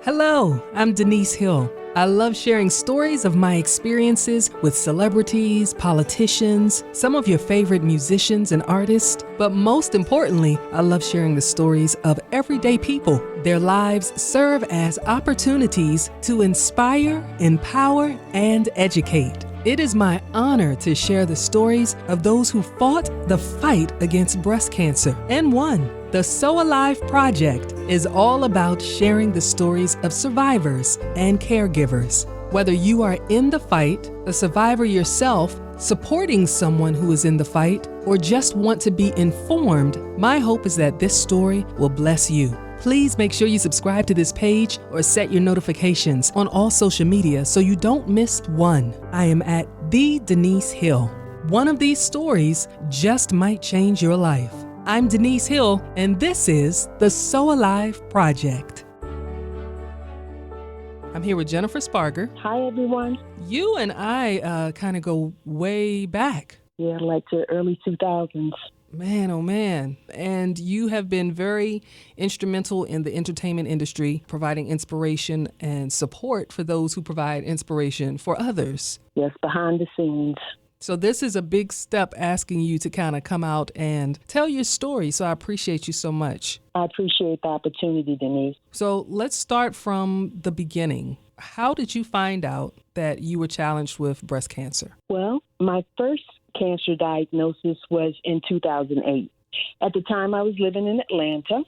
Hello, I'm Denise Hill. I love sharing stories of my experiences with celebrities, politicians, some of your favorite musicians and artists, but most importantly, I love sharing the stories of everyday people. Their lives serve as opportunities to inspire, empower, and educate. It is my honor to share the stories of those who fought the fight against breast cancer and won. The So Alive Project is all about sharing the stories of survivors and caregivers. Whether you are in the fight, a survivor yourself, supporting someone who is in the fight, or just want to be informed, my hope is that this story will bless you. Please make sure you subscribe to this page or set your notifications on all social media so you don't miss one. I am at The Denise Hill. One of these stories just might change your life. I'm Denise Hill, and this is the So Alive Project. I'm here with Jennifer Sparger. Hi, everyone. You and I kind of go way back. Yeah, like the early 2000s. Man, oh man. And you have been very instrumental in the entertainment industry, providing inspiration and support for those who provide inspiration for others. Yes, behind the scenes. So this is a big step asking you to kind of come out and tell your story. So I appreciate you so much. I appreciate the opportunity, Denise. So let's start from the beginning. How did you find out that you were challenged with breast cancer? Well, my first cancer diagnosis was in 2008. At the time, I was living in Atlanta,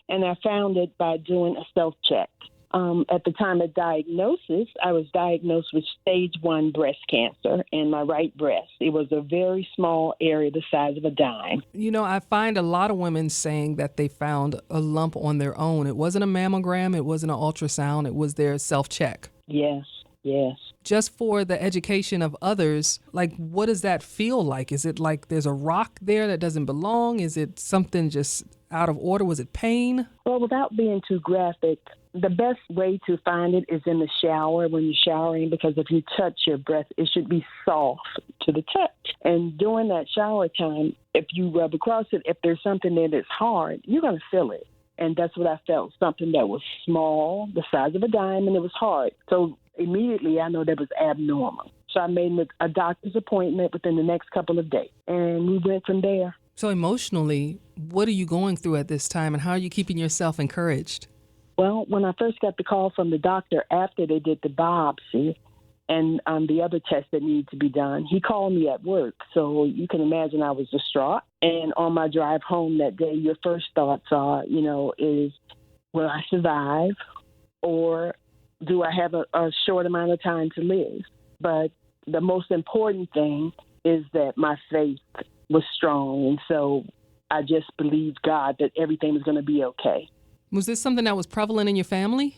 and I found it by doing a self-check. At the time of diagnosis, I was diagnosed with stage 1 breast cancer in my right breast. It was a very small area the size of a dime. You know, I find a lot of women saying that they found a lump on their own. It wasn't a mammogram, it wasn't an ultrasound, it was their self-check. Yes. Just for the education of others, like, what does that feel like? Is it like there's a rock there that doesn't belong? Is it something just out of order? Was it pain? Well, without being too graphic, the best way to find it is in the shower when you're showering, because if you touch your breast, it should be soft to the touch. And during that shower time, if you rub across it, if there's something there that's hard, you're going to feel it. And that's what I felt, something that was small, the size of a dime, and it was hard. So immediately I know that was abnormal. So I made a doctor's appointment within the next couple of days, and we went from there. So emotionally, what are you going through at this time, and how are you keeping yourself encouraged? Well, when I first got the call from the doctor after they did the biopsy and the other tests that needed to be done, he called me at work. So you can imagine I was distraught. And on my drive home that day, your first thoughts are, is, will I survive, or do I have a short amount of time to live? But the most important thing is that my faith was strong. And so I just believed God that everything was going to be okay. Was this something that was prevalent in your family?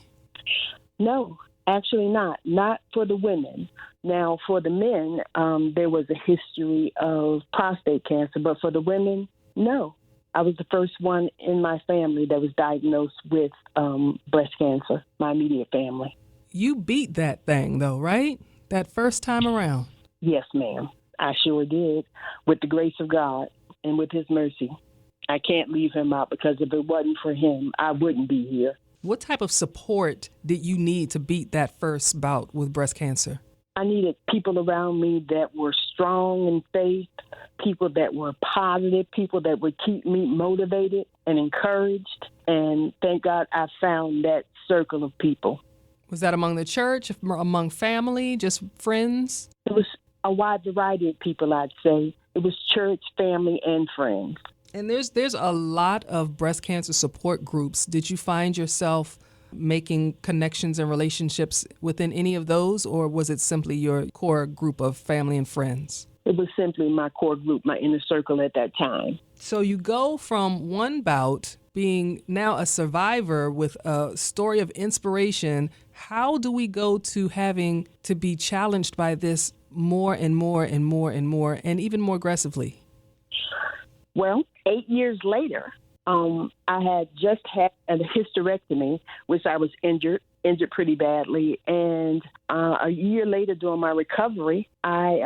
No, actually not. Not for the women. Now, for the men, there was a history of prostate cancer, but for the women, no. I was the first one in my family that was diagnosed with breast cancer, my immediate family. You beat that thing, though, right? That first time around. Yes, ma'am. I sure did, with the grace of God and with his mercy. I can't leave him out, because if it wasn't for him, I wouldn't be here. What type of support did you need to beat that first bout with breast cancer? I needed people around me that were strong in faith, people that were positive, people that would keep me motivated and encouraged. And thank God I found that circle of people. Was that among the church, among family, just friends? It was a wide variety of people, I'd say. It was church, family, and friends. And there's a lot of breast cancer support groups. Did you find yourself making connections and relationships within any of those, or was it simply your core group of family and friends? It was simply my core group, my inner circle at that time. So you go from one bout being now a survivor with a story of inspiration. How do we go to having to be challenged by this more and more and more and more, and even more aggressively? Well, 8 years later, I had just had a hysterectomy, which I was injured pretty badly. And a year later, during my recovery, I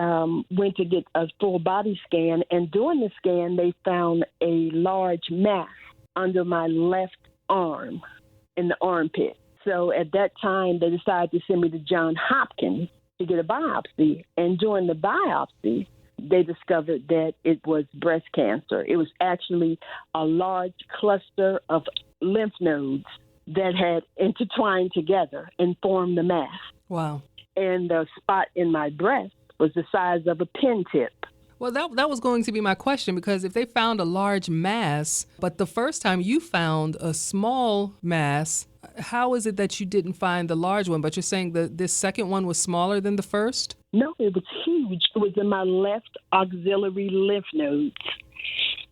went to get a full body scan. And during the scan, they found a large mass under my left arm in the armpit. So at that time, they decided to send me to Johns Hopkins to get a biopsy. And during the biopsy, they discovered that it was breast cancer. It was actually a large cluster of lymph nodes that had intertwined together and formed the mass. Wow. And the spot in my breast was the size of a pin tip. Well, that was going to be my question, because if they found a large mass, but the first time you found a small mass, how is it that you didn't find the large one, but you're saying that this second one was smaller than the first? No, it was huge. It was in my left auxiliary lymph nodes,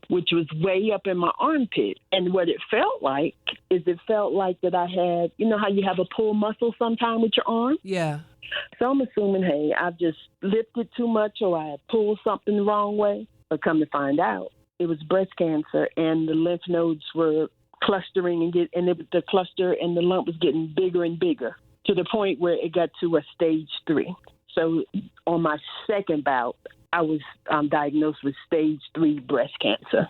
which was way up in my armpit. And what it felt like is that I had, you know how you have a pull muscle sometime with your arm? Yeah. So I'm assuming, hey, I've just lifted too much or I pulled something the wrong way. But come to find out, it was breast cancer, and the lymph nodes were clustering the cluster and the lump was getting bigger and bigger to the point where it got to a stage 3. So on my second bout, I was diagnosed with stage 3 breast cancer.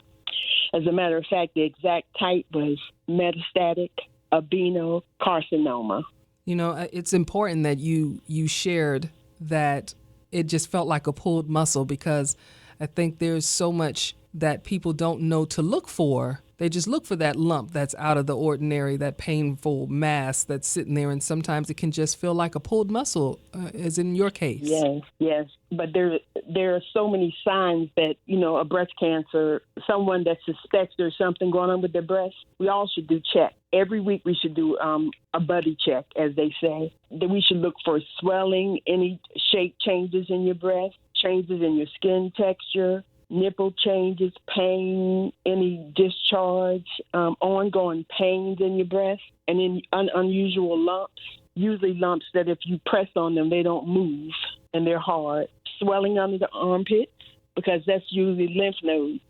As a matter of fact, the exact type was metastatic adenocarcinoma. You know, it's important that you shared that it just felt like a pulled muscle, because I think there's so much that people don't know to look for. They just look for that lump that's out of the ordinary, that painful mass that's sitting there, and sometimes it can just feel like a pulled muscle, as in your case. Yes. But there are so many signs that, you know, a breast cancer, someone that suspects there's something going on with their breast, we all should do check. Every week we should do a buddy check, as they say. That we should look for swelling, any shape changes in your breast, changes in your skin texture, nipple changes, pain, any discharge, ongoing pains in your breast, and in unusual lumps, usually lumps that if you press on them, they don't move and they're hard. Swelling under the armpits, because that's usually lymph nodes,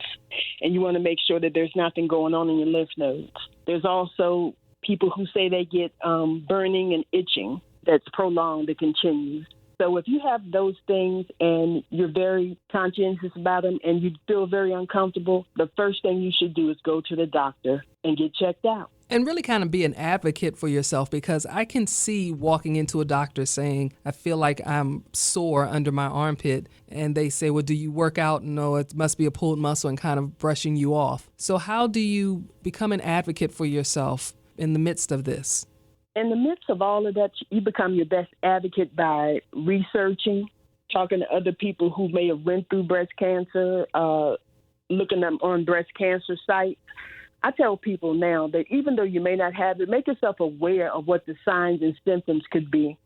and you want to make sure that there's nothing going on in your lymph nodes. There's also people who say they get burning and itching that's prolonged, that continues. So if you have those things and you're very conscientious about them and you feel very uncomfortable, the first thing you should do is go to the doctor and get checked out. And really kind of be an advocate for yourself, because I can see walking into a doctor saying, I feel like I'm sore under my armpit, and they say, well, do you work out? No, it must be a pulled muscle, and kind of brushing you off. So how do you become an advocate for yourself in the midst of this? In the midst of all of that, you become your best advocate by researching, talking to other people who may have went through breast cancer, looking them on breast cancer sites. I tell people now that even though you may not have it, make yourself aware of what the signs and symptoms could be.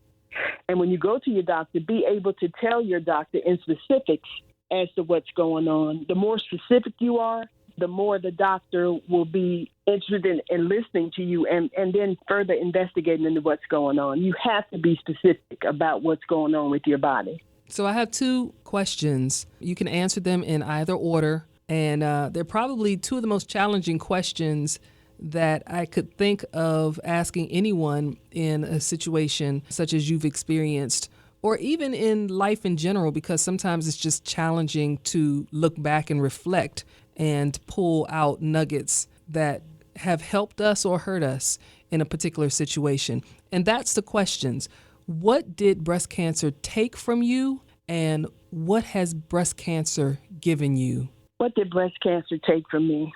And when you go to your doctor, be able to tell your doctor in specifics as to what's going on. The more specific you are, the more the doctor will be interested in listening to you and then further investigating into what's going on. You have to be specific about what's going on with your body. So I have 2 questions. You can answer them in either order. And they're probably 2 of the most challenging questions that I could think of asking anyone in a situation such as you've experienced, or even in life in general, because sometimes it's just challenging to look back and reflect and pull out nuggets that have helped us or hurt us in a particular situation. And that's the questions. What did breast cancer take from you, and what has breast cancer given you? What did breast cancer take from me?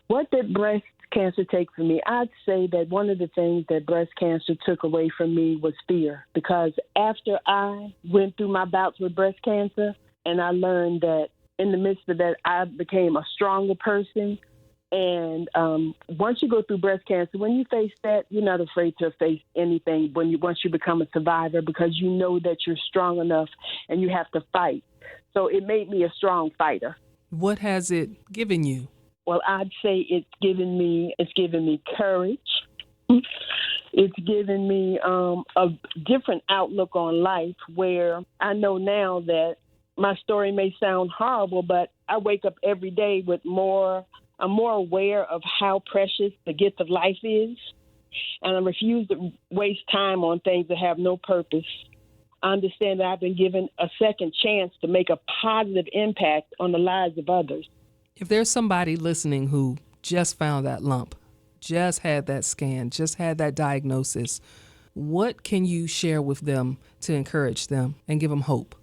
What did breast cancer take from me? I'd say that one of the things that breast cancer took away from me was fear, because after I went through my bouts with breast cancer and I learned that in the midst of that, I became a stronger person. And once you go through breast cancer, when you face that, you're not afraid to face anything once you become a survivor, because you know that you're strong enough and you have to fight. So it made me a strong fighter. What has it given you? Well, I'd say it's given me courage. It's given me a different outlook on life, where I know now that my story may sound horrible, but I wake up every day with I'm more aware of how precious the gift of life is, and I refuse to waste time on things that have no purpose. I understand that I've been given a second chance to make a positive impact on the lives of others. If there's somebody listening who just found that lump, just had that scan, just had that diagnosis, what can you share with them to encourage them and give them hope?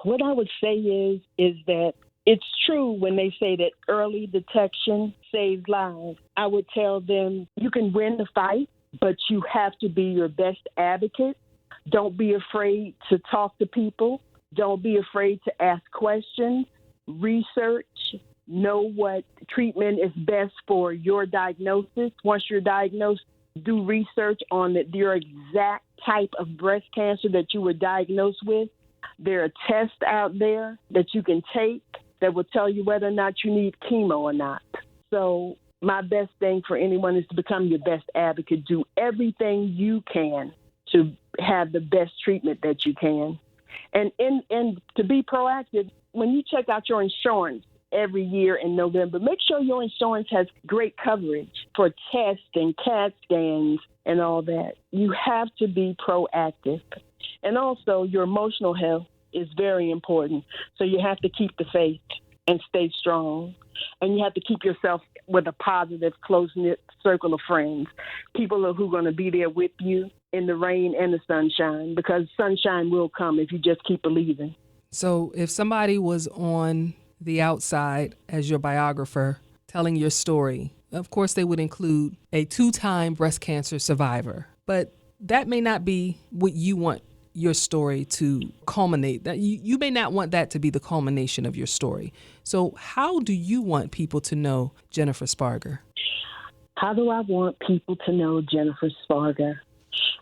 What I would say is that it's true when they say that early detection saves lives. I would tell them you can win the fight, but you have to be your best advocate. Don't be afraid to talk to people. Don't be afraid to ask questions. Research. Know what treatment is best for your diagnosis. Once you're diagnosed, do research on your exact type of breast cancer that you were diagnosed with. There are tests out there that you can take that will tell you whether or not you need chemo or not. So my best thing for anyone is to become your best advocate. Do everything you can to have the best treatment that you can. And to be proactive, when you check out your insurance every year in November, make sure your insurance has great coverage for tests and CAT scans and all that. You have to be proactive. And also, your emotional health is very important. So you have to keep the faith and stay strong. And you have to keep yourself with a positive, close-knit circle of friends, people who are going to be there with you in the rain and the sunshine, because sunshine will come if you just keep believing. So if somebody was on the outside as your biographer telling your story, of course they would include a 2-time breast cancer survivor. But that may not be what you want your story to culminate. That you may not want that to be the culmination of your story. So how do you want people to know Jennifer Sparger? How do I want people to know Jennifer Sparger?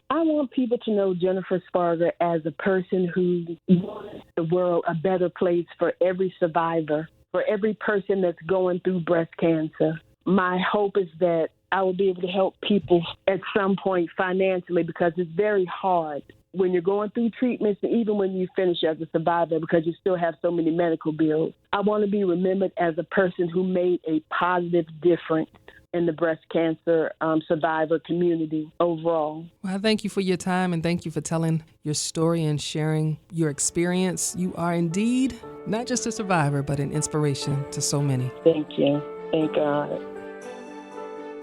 I want people to know Jennifer Sparger as a person who wants the world a better place for every survivor, for every person that's going through breast cancer. My hope is that I will be able to help people at some point financially, because it's very hard when you're going through treatments, and even when you finish as a survivor, because you still have so many medical bills. I want to be remembered as a person who made a positive difference in the breast cancer survivor community overall. Well, I thank you for your time, and thank you for telling your story and sharing your experience. You are indeed not just a survivor, but an inspiration to so many. Thank you. Thank God.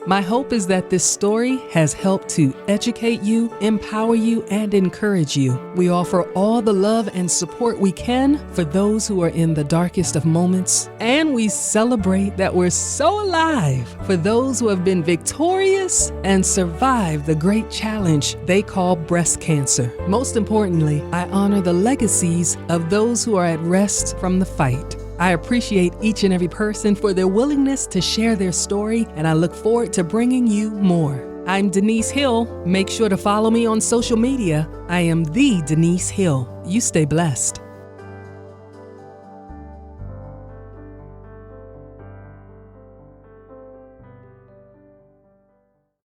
My hope is that this story has helped to educate you, empower you, and encourage you. We offer all the love and support we can for those who are in the darkest of moments, and we celebrate that we're so alive for those who have been victorious and survived the great challenge they call breast cancer. Most importantly, I honor the legacies of those who are at rest from the fight. I appreciate each and every person for their willingness to share their story, and I look forward to bringing you more. I'm Denise Hill. Make sure to follow me on social media. I am the Denise Hill. You stay blessed.